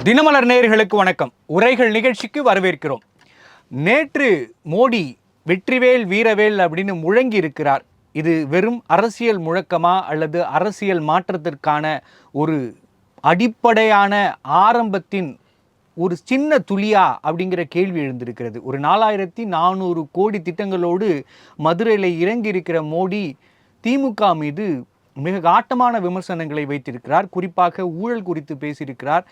தினமலர் நேயர்களுக்கு வணக்கம். உரைகள் நிகழ்ச்சிக்கு வரவேற்கிறோம். நேற்று மோடி வெற்றிவேல் வீரவேல் அப்படின்னு முழங்கி இருக்கிறார். இது வெறும் அரசியல் முழக்கமா அல்லது அரசியல் மாற்றத்திற்கான ஒரு அடிப்படையான ஆரம்பத்தின் ஒரு சின்ன துளியா அப்படிங்கிற கேள்வி எழுந்திருக்கிறது. ஒரு 4400 கோடி திட்டங்களோடு மதுரையில் இறங்கி இருக்கிற மோடி திமுக மீது மிக காட்டமான விமர்சனங்களை வைத்திருக்கிறார். குறிப்பாக ஊழல் குறித்து பேசியிருக்கிறார்.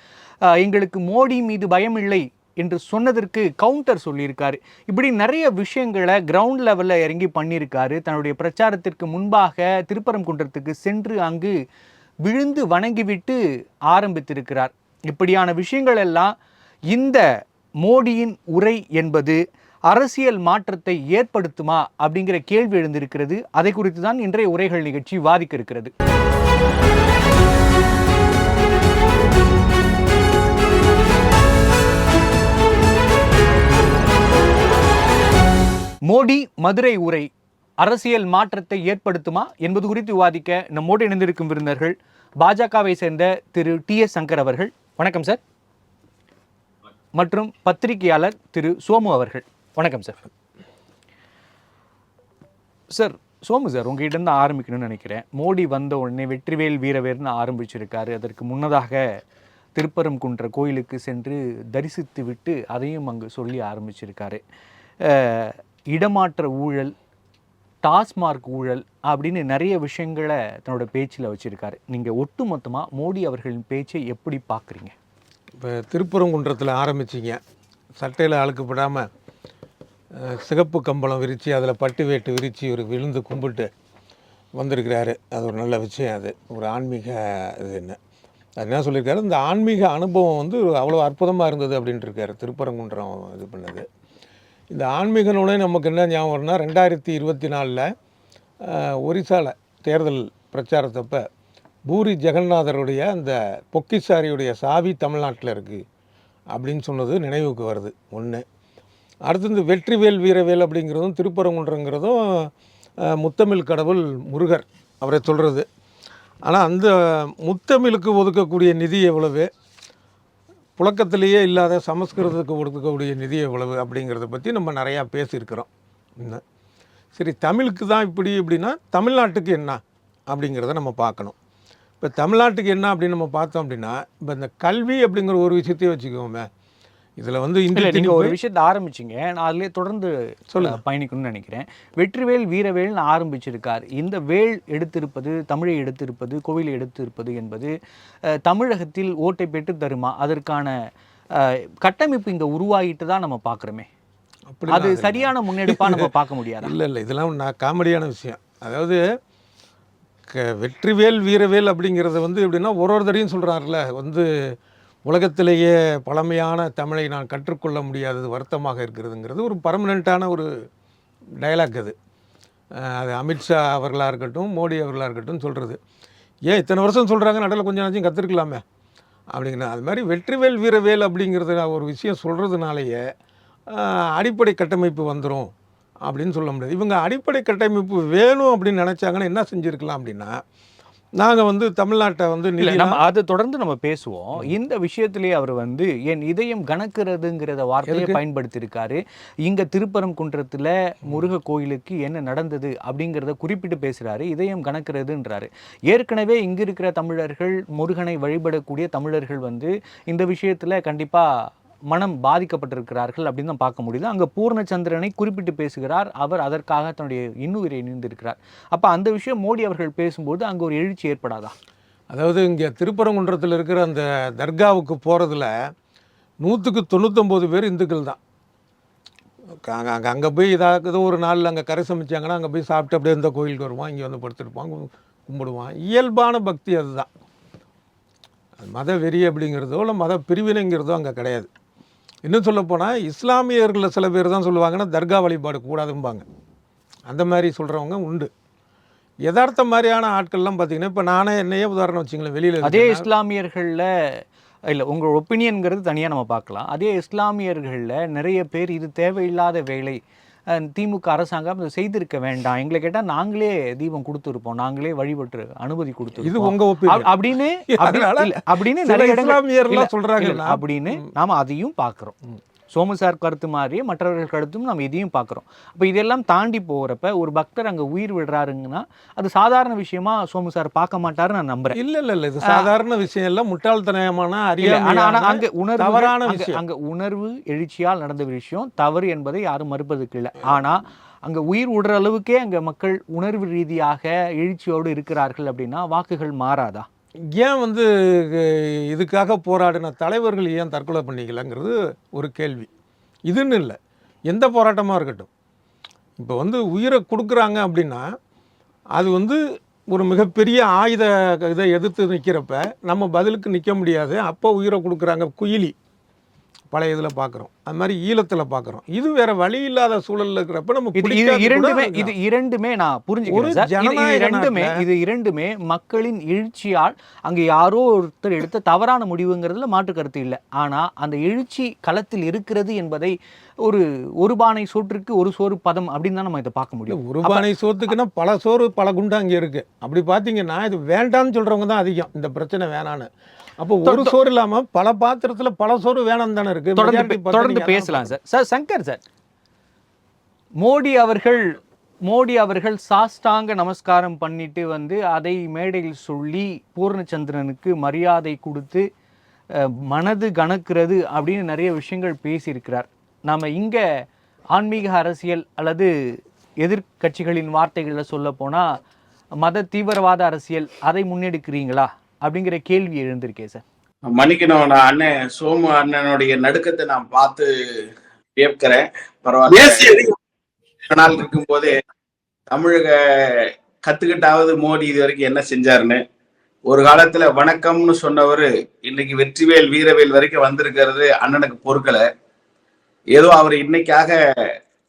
எங்களுக்கு மோடி மீது பயம் இல்லை என்று சொன்னதற்கு கவுண்டர் சொல்லியிருக்காரு. இப்படி நிறைய விஷயங்களை கிரவுண்ட் லெவலில் இறங்கி பண்ணியிருக்காரு. தன்னுடைய பிரச்சாரத்திற்கு முன்பாக திருப்பரங்குன்றத்துக்கு சென்று அங்கு விழுந்து வணங்கிவிட்டு ஆரம்பித்திருக்கிறார். இப்படியான விஷயங்கள் எல்லாம் இந்த மோடியின் உரை என்பது அரசியல் மாற்றத்தை ஏற்படுத்துமா அப்படிங்கிற கேள்வி எழுந்திருக்கிறது. அதை குறித்து தான் இன்றைய உரைகள் நிகழ்ச்சி விவாதிக்க இருக்கிறது. மோடி மதுரை உரை அரசியல் மாற்றத்தை ஏற்படுத்துமா என்பது குறித்து விவாதிக்க நம்மோடு இணைந்திருக்கும் விருந்தினர்கள் பாஜகவை சேர்ந்த திரு டி.எஸ். சங்கர் அவர்கள். வணக்கம் சார். மற்றும் பத்திரிகையாளர் திரு சோமு அவர்கள். வணக்கம் சார். சார், சோமு சார், உங்ககிட்ட இருந்து ஆரம்பிக்கணும்னு நினைக்கிறேன். மோடி வந்த உடனே வெற்றிவேல் வீரவேல்னு ஆரம்பிச்சிருக்காரு. அதற்கு முன்னதாக திருப்பரங்குன்ற கோயிலுக்கு சென்று தரிசித்து விட்டு அதையும் அங்கு சொல்லி ஆரம்பிச்சிருக்காரு. இடமாற்ற ஊழல், டாஸ்மார்க் ஊழல் அப்படின்னு நிறைய விஷயங்களை தன்னோட பேச்சில் வச்சுருக்காரு. நீங்கள் ஒட்டுமொத்தமாக மோடி அவர்களின் பேச்சை எப்படி பார்க்குறீங்க? இப்போ திருப்பரங்குன்றத்தில் ஆரம்பிச்சிங்க, சட்டையில் அழுக்கப்படாமல் சிகப்பு கம்பளம் விரித்து அதில் பட்டு வேட்டு விரித்து ஒரு விழுந்து கும்பிட்டு வந்திருக்கிறாரு. அது ஒரு நல்ல விஷயம். அது ஒரு ஆன்மீக இது என்ன அது என்ன சொல்லியிருக்காரு, இந்த ஆன்மீக அனுபவம் வந்து அவ்வளோ அற்புதமாக இருந்தது அப்படின்ட்டு இருக்காரு. திருப்பரங்குன்றம் இது பண்ணது. இந்த ஆன்மீக நூலே நமக்கு என்ன ஞாபகம் வரும்னா, 2024 ஒரிசாவில் தேர்தல் பிரச்சாரத்தப்போ பூரி ஜெகநாதருடைய அந்த பொக்கிசாரியுடைய சாவி தமிழ்நாட்டில் இருக்குது அப்படின்னு சொன்னது நினைவுக்கு வருது. ஒன்று. அடுத்து இந்த வெற்றிவேல் வீரவேல் அப்படிங்கிறதும் திருப்பரங்குன்றங்கிறதும் முத்தமிழ் கடவுள் முருகர் அவரை சொல்கிறது. ஆனால் அந்த முத்தமிழுக்கு ஒதுக்கக்கூடிய நிதி எவ்வளவு, புழக்கத்திலேயே இல்லாத சமஸ்கிருதத்துக்கு ஒதுக்கக்கூடிய நிதி எவ்வளவு அப்படிங்கிறத பற்றி நம்ம நிறையா பேசியிருக்கிறோம். சரி, தமிழுக்கு தான் இப்படி இப்படின்னா தமிழ்நாட்டுக்கு என்ன அப்படிங்கிறத நம்ம பார்க்கணும். இப்போ தமிழ்நாட்டுக்கு என்ன அப்படின்னு நம்ம பார்த்தோம் அப்படின்னா, இப்போ இந்த கல்வி அப்படிங்கிற ஒரு விஷயத்தையே வச்சுக்கோமே. இதில் வந்து நீங்கள் ஒரு விஷயத்தை ஆரம்பிச்சிங்க, நான் அதிலே தொடர்ந்து பயணிக்கணும்னு நினைக்கிறேன். வெற்றிவேல் வீரவேல்னு ஆரம்பிச்சிருக்கார். இந்த வேல் எடுத்திருப்பது, தமிழை எடுத்திருப்பது, கோவிலை எடுத்திருப்பது என்பது தமிழகத்தில் ஓட்டை பெற்று தருமா? அதற்கான கட்டமைப்பு இங்கே உருவாகிட்டு தான் நம்ம பார்க்குறோமே. அப்படி அது சரியான முன்னெடுப்பாக நம்ம பார்க்க முடியாது. இல்லை, இதெல்லாம் நான் காமெடியான விஷயம். அதாவது வெற்றிவேல் வீரவேல் அப்படிங்கிறத வந்து எப்படின்னா ஒரு தடையும் சொல்கிறார்ல, வந்து உலகத்திலேயே பழமையான தமிழை நான் கற்றுக்கொள்ள முடியாதது வருத்தமாக இருக்கிறதுங்கிறது ஒரு பர்மனெண்ட்டான ஒரு டயலாக். அது அமித்ஷா அவர்களாக இருக்கட்டும், மோடி அவர்களாக இருக்கட்டும் சொல்கிறது. ஏன் இத்தனை வருஷம் சொல்கிறாங்க, நடுவில் கொஞ்சம் நாச்சும் கற்றுருக்கலாமே அப்படிங்கிற. அது மாதிரி வெற்றிவேல் வீரவேல் அப்படிங்கிறது ஒரு விஷயம் சொல்கிறதுனாலேயே அடிப்படை கட்டமைப்பு வந்துடும் அப்படின்னு சொல்ல முடியாது. இவங்க அடிப்படை கட்டமைப்பு வேணும் அப்படின்னு நினச்சாங்கன்னா என்ன செஞ்சுருக்கலாம் அப்படின்னா, நாங்கள் வந்து தமிழ்நாட்டை வந்து நம்ம அதை தொடர்ந்து நம்ம பேசுவோம். இந்த விஷயத்திலே அவர் வந்து என் இதயம் கணக்கிறதுங்கிறத வார்த்தையை பயன்படுத்தியிருக்காரு. இங்கே திருப்பரங்குன்றத்தில் முருக கோயிலுக்கு என்ன நடந்தது அப்படிங்கிறத குறிப்பிட்டு பேசுகிறாரு. இதயம் கணக்கிறதுன்றாரு. ஏற்கனவே இங்கே இருக்கிற தமிழர்கள், முருகனை வழிபடக்கூடிய தமிழர்கள் வந்து இந்த விஷயத்தில் கண்டிப்பாக மனம் பாதிக்கப்பட்டிருக்கிறார்கள் அப்படின்னு தான் பார்க்க முடியுது. அங்கே பூர்ணச்சந்திரனை குறிப்பிட்டு பேசுகிறார். அவர் அதற்காக தன்னுடைய இன்னுயிரை நீந்திருக்கிறார். அப்போ அந்த விஷயம் மோடி அவர்கள் பேசும்போது அங்கே ஒரு எழுச்சி ஏற்படாதா? அதாவது இங்கே திருப்பரங்குன்றத்தில் இருக்கிற அந்த தர்காவுக்கு போகிறதுல 199 பேர் இந்துக்கள் தான். அங்கே போய் ஏதோ ஒரு நாளில் அங்கே கரை சமைச்சாங்கன்னா அங்கே போய் சாப்பிட்டு அப்படியே இந்த கோயிலுக்கு வருவான், இங்கே வந்து படுத்துருப்பான், கும்பிடுவான். இயல்பான பக்தி அதுதான். மத வெறி அப்படிங்கிறதோ இல்லை மத பிரிவினைங்கிறதோ அங்கே கிடையாது. இன்னும் சொல்லப்போனால் இஸ்லாமியர்களில் சில பேர் தான் சொல்லுவாங்கன்னா தர்கா வழிபாடு கூடாதும்பாங்க. அந்த மாதிரி சொல்கிறவங்க உண்டு. யதார்த்த மாதிரியான ஆட்கள்லாம் பார்த்திங்கன்னா, இப்போ நானே என்னையே உதாரணம் வச்சுங்களேன், வெளியில் அதே இஸ்லாமியர்களில் இல்லை, உங்கள் ஒப்பீனியன்கிறது தனியாக நம்ம பார்க்கலாம். அதே இஸ்லாமியர்களில் நிறைய பேர் இது தேவையில்லாத வேலை, திமுக அரசாங்கம் இதை செய்திருக்க வேண்டாம், எங்களை கேட்டா நாங்களே தீபம் கொடுத்துருப்போம், நாங்களே வழிபட்டு அனுமதி இது கொடுத்துருப்போம் உங்க ஒப்பீனியன். அப்படின்னு அதனால அப்படின்னு சில நிறைய இடங்கள் இஸ்லாமியர்லாம் சொல்றாங்க அப்படின்னு நாம அதையும் பார்க்குறோம். சோமு சார் கருத்து மாதிரியே மற்றவர்கள் கருத்தும் நம்ம இதையும் பார்க்குறோம். அப்போ இதெல்லாம் தாண்டி போகிறப்ப ஒரு பக்தர் அங்கே உயிர் விடுறாருங்கன்னா அது சாதாரண விஷயமா சோமு சார் பார்க்க மாட்டாருன்னு நான் நம்புறேன். இல்ல இது சாதாரண விஷயம் இல்ல, முட்டாள்தனமான ஆனா அங்க உணர்வு தவறான விஷயம். அங்க உணர்வு எழுச்சியால் நடந்த விஷயம் தவறு என்பதை யாரும் மறுப்பதுக்கு இல்லை. ஆனா அங்க உயிர் விடுற அளவுக்கே அங்க மக்கள் உணர்வு ரீதியாக எழுச்சியோடு இருக்கிறார்கள் அப்படின்னா வாக்குகள் மாறாதா? ஏன் இதுக்காக போராடின தலைவர்கள் ஏன் தற்கொலை பண்ணிக்கலங்கிறது ஒரு கேள்வி. இதுன்னு இல்லை, எந்த போராட்டமாக இருக்கட்டும். இப்போ உயிரை கொடுக்குறாங்க அப்படின்னா அது ஒரு மிகப்பெரிய ஆயுத இதை எதிர்த்து நிற்கிறப்ப நம்ம பதிலுக்கு நிற்க முடியாது. அப்போ உயிரை கொடுக்குறாங்க. குயிலி பழைய இதில் பார்க்குறோம், அது மாதிரி ஈழத்தில் பார்க்குறோம். இது வேற வழி இல்லாத சூழலில் இருக்கிறப்ப நம்ம இது இரண்டுமே நான் புரிஞ்சுக்கிறேன். இது இரண்டுமே மக்களின் எழுச்சியால் அங்கே யாரோ ஒருத்தர் எடுத்த தவறான முடிவுங்கிறதுல மாற்று கருத்து இல்லை. ஆனால் அந்த எழுச்சி களத்தில் இருக்கிறது என்பதை ஒரு பானை சோற்றுக்கு ஒரு சோறு பதம் அப்படின்னு தான் நம்ம இதை பார்க்க முடியும். ஒரு பானை சோத்துக்குன்னா பல சோறு பல குண்டு அங்கே இருக்குது. அப்படி பார்த்தீங்கன்னா இது வேண்டான்னு சொல்கிறவங்க தான் அதிகம், இந்த பிரச்சனை வேணான்னு. அப்போ ஒரு சோறு இல்லாமல் பல பாத்திரத்தில் பல சோறு வேணாம் தானே இருக்கு. தொடர்ந்து பேசலாம் சார். சங்கர் சார், மோடி அவர்கள் சாஷ்டாங்க நமஸ்காரம் பண்ணிட்டு அதை மேடையில் சொல்லி பூர்ணச்சந்திரனுக்கு மரியாதை கொடுத்து மனது கணக்கிறது அப்படின்னு நிறைய விஷயங்கள் பேசியிருக்கிறார். நாம் இங்கே ஆன்மீக அரசியல் அல்லது எதிர்கட்சிகளின் வார்த்தைகளில் சொல்ல போனால் மத தீவிரவாத அரசியல் அதை முன்னெடுக்கிறீங்களா அப்படிங்கிற கேள்வி எழுந்திருக்கேன் சார். மன்னிக்கணும், நான் அண்ணன் சோமு அண்ணனுடைய நடுக்கத்தை நான் பார்த்து கேட்கிறேன். பரவாயில்ல, நாள் இருக்கும் போதே தமிழக கத்துக்கிட்டாவது மோடி இது வரைக்கும் என்ன செஞ்சாருன்னு. ஒரு காலத்துல வணக்கம்னு சொன்னவர் இன்னைக்கு வெற்றிவேல் வீரவேல் வரைக்கும் வந்திருக்கிறது அண்ணனுக்கு பொறுக்கலை. ஏதோ அவர் இன்னைக்காக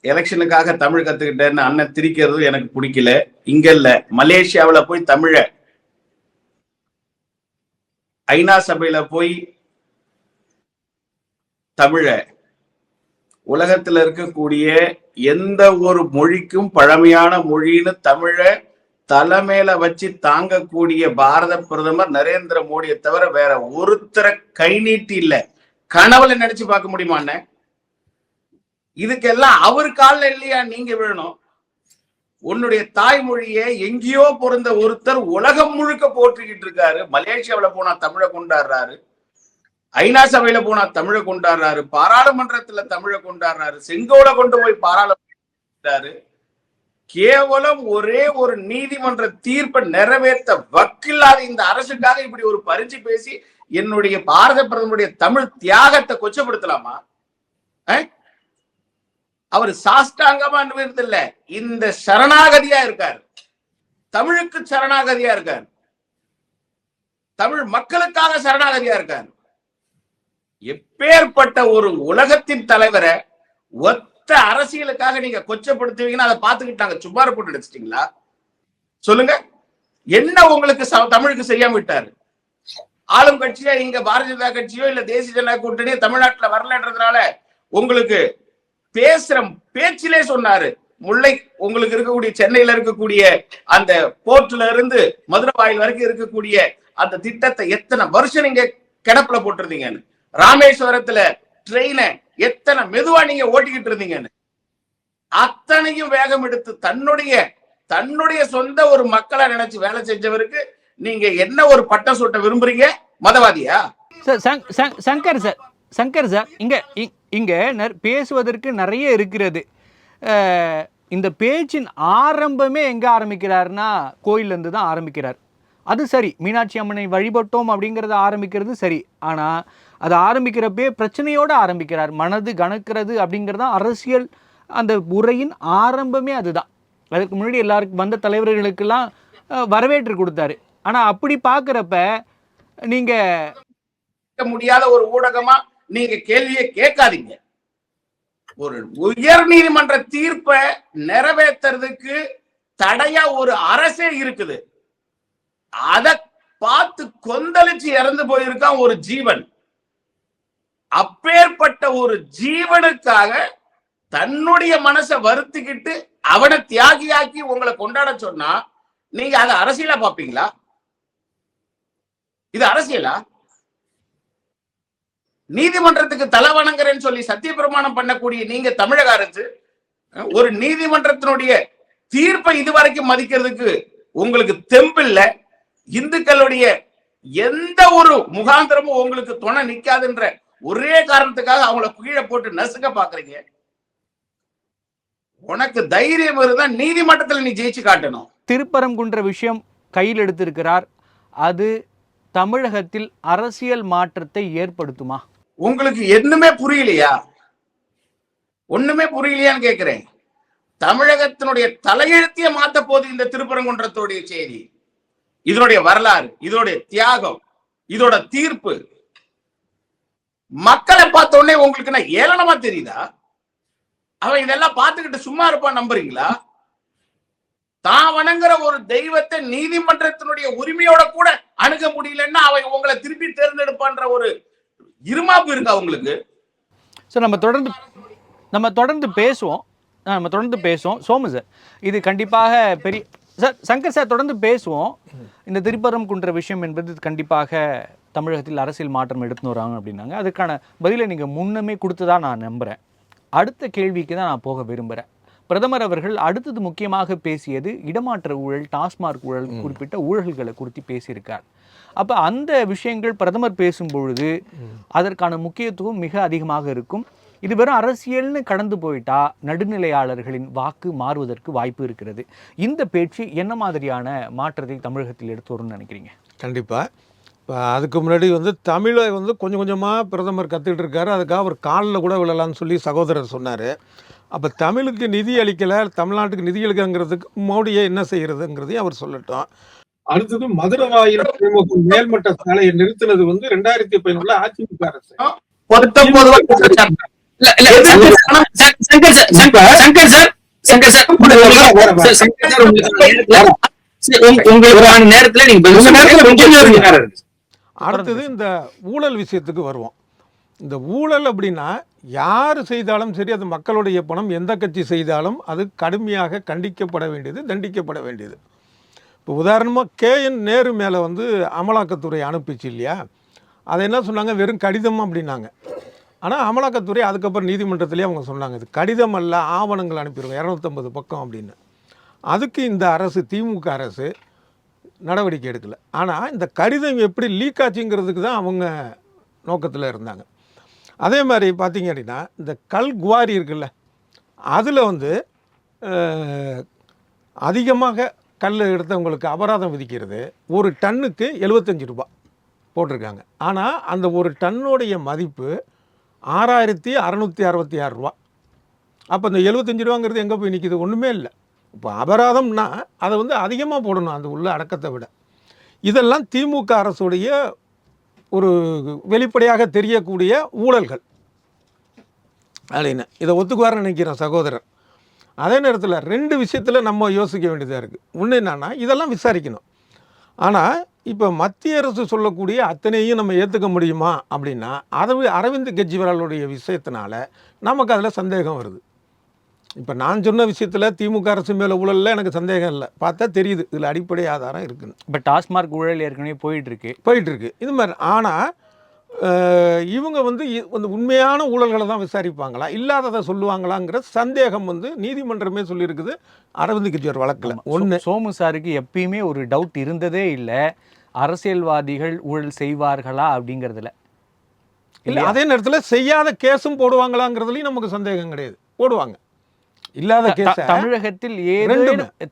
எலெக்ஷனுக்காக தமிழ் கத்துக்கிட்டேன்னு அண்ணன் திரிக்கிறதும் எனக்கு பிடிக்கல. இங்க இல்ல, மலேசியாவில் போய் தமிழ ஐநா சபையில போய் தமிழ உலகத்துல இருக்கக்கூடிய எந்த ஒரு மொழிக்கும் பழமையான மொழின்னு தமிழ தலைமையில வச்சு தாங்கக்கூடிய பாரத பிரதமர் நரேந்திர மோடியை தவிர வேற ஒருத்தரை கை நீட்டி இல்ல. கனவுல நினைச்சு பார்க்க முடியுமா அண்ணன்? இதுக்கெல்லாம் அவர் காலில் இல்லையா நீங்க விழணும்? உன்னுடைய தாய்மொழியை எங்கேயோ பிறந்த ஒருத்தர் உலகம் முழுக்க போற்றிக்கிட்டு இருக்காரு. மலேசியாவில போனா தமிழை கொண்டாடுறாரு, ஐநா சபையில போனா தமிழை கொண்டாடுறாரு, பாராளுமன்றத்துல தமிழை கொண்டாடுறாரு, செங்கோலை கொண்டு போய் பாராளுமன்றாரு. கேவலம் ஒரே ஒரு நீதிமன்ற தீர்ப்பை நிறைவேற்ற வக்கில்லாத இந்த அரசுக்காக இப்படி ஒரு பரிஞ்சு பேசி என்னுடைய பாரத பிரதமருடைய தமிழ் தியாகத்தை கொச்சப்படுத்தலாமா? அவர் சாஷ்டாங்கமா இல்ல, இந்த சரணாகதியா இருக்கார். தமிழுக்கு சரணாகதியா இருக்கார், தமிழ் மக்களுக்காக சரணாகதியா இருக்கார். எப்பேற்பட்ட ஒரு உலகத்தின் தலைவரை ஒத்த அரசியலுக்காக நீங்க கொச்சப்படுத்துவீங்கன்னா அதை பார்த்துக்கிட்டு நாங்க சும்மாறு போட்டு அடிச்சிட்டீங்களா? சொல்லுங்க, என்ன உங்களுக்கு தமிழுக்கு செய்யாம விட்டாரு? ஆளும் கட்சியா இங்க பாரதிய ஜனதா கட்சியோ இல்ல தேசிய ஜனநாயக கூட்டணியோ தமிழ்நாட்டுல வரலன்றதுனால உங்களுக்கு பேசுற பேச்சிலே சொன்னாரு. முல்லை உங்களுக்கு இருக்கக்கூடிய சென்னையில இருக்கக்கூடிய அந்த போர்ட்ல இருந்து மதுரை வாயில் வரைக்கும் இருக்கக்கூடிய அந்த திட்டத்தை எத்தனை வருஷம் நீங்க கிடப்புல போட்டிருந்தீங்கன்னு, ராமேஸ்வரத்துல ட்ரெயினை எத்தனை மெதுவா நீங்க ஓட்டிக்கிட்டு இருந்தீங்கன்னு, அத்தனையும் வேகம் எடுத்து தன்னுடைய சொந்த ஒரு மக்களா நினைச்சு வேலை செஞ்சவருக்கு நீங்க என்ன ஒரு பட்டம் சூட்ட விரும்புறீங்க? மதவாதியா? சங்கர் சார், இங்க பேசுவதற்கு நிறைய இருக்கிறது. இந்த பேச்சின் ஆரம்பமே எங்க ஆரம்பிக்கிறாருன்னா கோயிலேருந்து தான் ஆரம்பிக்கிறார். அது சரி, மீனாட்சி அம்மனை வழிபட்டோம் அப்படிங்கிறத ஆரம்பிக்கிறது சரி. ஆனால் அது ஆரம்பிக்கிறப்பே பிரச்சனையோடு ஆரம்பிக்கிறார். மனது கணக்கிறது அப்படிங்கிறது தான் அரசியல் அந்த உரையின் ஆரம்பமே அதுதான். அதுக்கு முன்னாடி எல்லாருக்கும் வந்த தலைவர்களுக்கெல்லாம் வரவேற்று கொடுத்தாரு. ஆனால் அப்படி பார்க்குறப்ப நீங்கள் முடியாத ஒரு ஊடகமா நீங்க கேள்வியை கேட்காதீங்க. ஒரு உயர் நீதிமன்ற தீர்ப்பை நிறைவேற்றுறதுக்கு தடையா ஒரு அரசே இருக்குது. அதை பார்த்து கொந்தளிச்சு இறந்து போயிருக்கான் ஒரு ஜீவன். அப்பேற்பட்ட ஒரு ஜீவனுக்காக தன்னுடைய மனசை வருத்திக்கிட்டு அவனை தியாகியாக்கி உங்களை கொண்டாட சொன்னா நீங்க அதை அரசியலா பாப்பீங்களா? இது அரசியலா? நீதிமன்றத்துக்கு தலை வணங்குறேன்னு சொல்லி சத்தியப்பிரமாணம் பண்ணக்கூடிய நீங்க தமிழக அரசு ஒரு நீதிமன்றத்தினுடைய தீர்ப்பை இதுவரைக்கும் மதிக்கிறதுக்கு உங்களுக்கு தெம்பில்ல. இந்துக்களுடைய எந்த ஒரு முகாந்திரமும் உங்களுக்கு துணை நிக்காதுன்ற ஒரே காரணத்துக்காக அவங்கள கீழே போட்டு நசுக்க பாக்குறீங்க. உனக்கு தைரியம் இருந்தா நீதிமன்றத்தில் நீ ஜெயிச்சு காட்டணும். திருப்பரங்குன்ற விஷயம் கையில் எடுத்திருக்கிறார். அது தமிழகத்தில் அரசியல் மாற்றத்தை ஏற்படுத்துமா? உங்களுக்கு என்னமே புரியலையா? ஒண்ணுமே புரியலையான்னு கேட்கிறேன். தமிழகத்தினுடைய தலையெழுத்திய மாத்த போது இந்த திருப்பரங்குன்றத்துடைய செய்தி, இதனுடைய வரலாறு, இதனுடைய தியாகம், இதோட தீர்ப்பு மக்களை பார்த்த உடனே உங்களுக்கு என்ன ஏளனமா தெரியுதா? அவன் இதெல்லாம் பார்த்துக்கிட்டு சும்மா இருப்பான் நம்புறீங்களா? தான் வணங்குற ஒரு தெய்வத்தை நீதிமன்றத்தினுடைய உரிமையோட கூட அணுக முடியலன்னா அவன் உங்களை திருப்பி தேர்ந்தெடுப்பான்ற ஒரு இருமாப்பு இருக்கா உங்களுக்கு? சார் நம்ம தொடர்ந்து பேசுவோம் சோமு சார். இது கண்டிப்பாக பெரிய சார் சங்கர் சார் தொடர்ந்து பேசுவோம். இந்த திருப்பரங்குன்ற விஷயம் என்பது கண்டிப்பாக தமிழகத்தில் அரசியல் மாற்றம் எடுத்துன்னு வராங்க அப்படின்னாங்க. அதுக்கான பதிலை நீங்கள் முன்னமே கொடுத்ததா நான் நம்புகிறேன். அடுத்த கேள்விக்கு தான் நான் போக விரும்புகிறேன். பிரதமர் அவர்கள் அடுத்தது முக்கியமாக பேசியது இடமாற்ற ஊழல், டாஸ்மார்க் ஊழல், குறிப்பிட்ட ஊழல்களை குறித்து பேசியிருக்கார். அப்போ அந்த விஷயங்கள் பிரதமர் பேசும்பொழுது அதற்கான முக்கியத்துவம் மிக அதிகமாக இருக்கும். இது வெறும் அரசியல்னு கடந்து போயிட்டா நடுநிலையாளர்களின் வாக்கு மாறுவதற்கு வாய்ப்பு இருக்கிறது. இந்த பேச்சு என்ன மாதிரியான மாற்றத்தை தமிழகத்தில் எடுத்து வரும்னு நினைக்கிறீங்க? கண்டிப்பாக. இப்போ அதுக்கு முன்னாடி தமிழை கொஞ்சம் கொஞ்சமாக பிரதமர் கற்றுக்கிட்டு இருக்காரு. அதுக்காக அவர் காலில் கூட விழலான்னு சொல்லி சகோதரர் சொன்னார். அப்போ தமிழுக்கு நிதி அளிக்கலை, தமிழ்நாட்டுக்கு நிதி அளிக்கங்கிறதுக்கு மோடியை என்ன செய்கிறதுங்கிறதையும் அவர் சொல்லட்டும். அடுத்தது மதுரவாயில் மேல்மட்ட சாலையை நிறுத்தினது 2011 அதிமுக அரசு. அடுத்தது இந்த ஊழல் விஷயத்துக்கு வருவோம். இந்த ஊழல் அப்படின்னா யார் செய்தாலும் சரி, அது மக்களுடைய பணம், எந்த கட்சி செய்தாலும் அது கடுமையாக கண்டிக்கப்பட வேண்டியது, தண்டிக்கப்பட வேண்டியது. இப்போ உதாரணமாக KN நேரு மேலே அமலாக்கத்துறை அனுப்பிச்சு இல்லையா, அதை என்ன சொன்னாங்க, வெறும் கடிதம் அப்படின்னாங்க. ஆனால் அமலாக்கத்துறை அதுக்கப்புறம் நீதிமன்றத்திலே அவங்க சொன்னாங்க இது கடிதம் அல்ல, ஆவணங்கள் அனுப்பிடுவோம் 250 பக்கம் அப்படின்னு. அதுக்கு இந்த அரசு, திமுக அரசு நடவடிக்கை எடுக்கலை. ஆனால் இந்த கடிதம் எப்படி லீக் ஆச்சுங்கிறதுக்கு தான் அவங்க நோக்கத்தில் இருந்தாங்க. அதே மாதிரி பார்த்திங்க அப்படின்னா இந்த கல் குவாரி இருக்குல்ல, அதில் அதிகமாக கல் எடுத்தவங்களுக்கு அபராதம் விதிக்கிறது ஒரு டன்னுக்கு 75 ரூபா போட்டிருக்காங்க. ஆனால் அந்த ஒரு டன்னுடைய மதிப்பு 6666 ரூபா. அப்போ இந்த 75 ரூபாங்கிறது எங்கே போய் நிற்கிது? ஒன்றுமே இல்லை. இப்போ அபராதம்னா அதை அதிகமாக போடணும் அந்த உள்ள அடக்கத்தை விட. இதெல்லாம் திமுக அரசுடைய ஒரு வெளிப்படையாக தெரியக்கூடிய ஊழல்கள் அப்படின்னு இதை ஒத்துக்குவார்னு நினைக்கிறேன் சகோதரர். அதே நேரத்தில் 2 விஷயத்தில் நம்ம யோசிக்க வேண்டியதாக இருக்குது. ஒன்று என்னென்னா இதெல்லாம் விசாரிக்கணும். ஆனால் இப்போ மத்திய அரசு சொல்லக்கூடிய அத்தனையும் நம்ம ஏற்றுக்க முடியுமா அப்படின்னா அரவிந்த் கெஜ்ரிவாலுடைய விஷயத்தினால நமக்கு அதில் சந்தேகம் வருது. இப்போ நான் சொன்ன விஷயத்தில் திமுக அரசு மேலே ஊழலில் எனக்கு சந்தேகம் இல்லை, பார்த்தா தெரியுது இதில் அடிப்படை ஆதாரம் இருக்குன்னு. இப்போ டாஸ்மார்க் ஊழல் ஏற்கனவே போயிட்டுருக்கு இது மாதிரி. ஆனால் இவங்க உண்மையான ஊழல்களை தான் விசாரிப்பாங்களா, இல்லாததை சொல்லுவாங்களாங்கிற சந்தேகம் நீதிமன்றமே சொல்லியிருக்குது அரவிந்த் கெஜ்ரிவால் வழக்கில். ஒன்று, சோமு சாருக்கு எப்பயுமே ஒரு டவுட் இருந்ததே இல்லை, அரசியல்வாதிகள் ஊழல் செய்வார்களா அப்படிங்கிறதுல இல்லை. அதே நேரத்தில் செய்யாத கேஸும் போடுவாங்களாங்கிறதுலையும் நமக்கு சந்தேகம் கிடையாது, போடுவாங்க. இல்லாத கேஸ்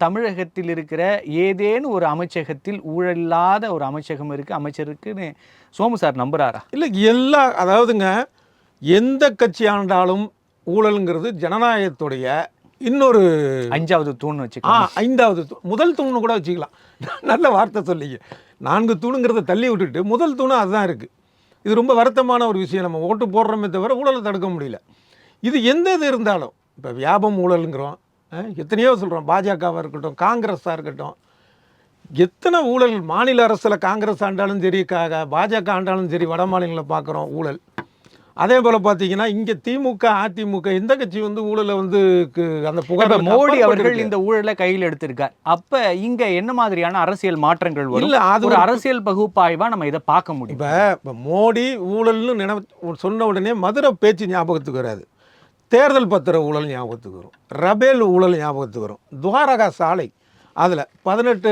தமிழகத்தில் இருக்கிற ஏதேனும் ஒரு அமைச்சகத்தில் ஊழல் இல்லாத ஒரு அமைச்சகம் இருக்கு, அமைச்சருக்குன்னு சோமு சார் நம்புறாரா? இல்லை, அதாவதுங்க எந்த கட்சி ஆண்டாலும் ஊழலுங்கிறது ஜனநாயகத்துடைய இன்னொரு 5வது தூண் வச்சுக்கலாம். 5வது தூண், முதல் தூண் கூட வச்சுக்கலாம். நல்ல வார்த்தை சொல்லிங்க. 4 தூணுங்கிறத தள்ளி விட்டுட்டு முதல் தூணு அதுதான் இருக்குது. இது ரொம்ப வருத்தமான ஒரு விஷயம். நம்ம ஓட்டு போடுறோமே தவிர ஊழலை தடுக்க முடியல. இது எந்த இது இருந்தாலும், இப்போ வியாபம் ஊழலுங்கிறோம், எத்தனையோ சொல்கிறோம், பாஜகவாக இருக்கட்டும், காங்கிரஸாக இருக்கட்டும், எத்தனை ஊழல் மாநில அரசில் காங்கிரஸ் ஆண்டாலும் சரி, பாஜக ஆண்டாலும் சரி, வட மாநிலங்களில் பார்க்குறோம் ஊழல். அதே போல் பார்த்தீங்கன்னா இங்கே திமுக அதிமுக எந்த கட்சி வந்து ஊழலை வந்து அந்த புகார் மோடி அவர்கள் இந்த ஊழலை கையில் எடுத்திருக்கார். அப்ப இங்க என்ன மாதிரியான அரசியல் மாற்றங்கள் வரும்? இல்லை, அது ஒரு அரசியல் பகுப்பாய்வா நம்ம இதை பார்க்க முடியும். இப்போ மோடி ஊழல்னு சொன்ன உடனே மதுரை பேச்சு ஞாபகத்துக்கு வராது, தேர்தல் பத்திர ஊழல் ஞாபகத்துக்கு வரும், ரபேல் ஊழல் ஞாபகத்துக்கு வரும், துவாரகா சாலை அதில் 18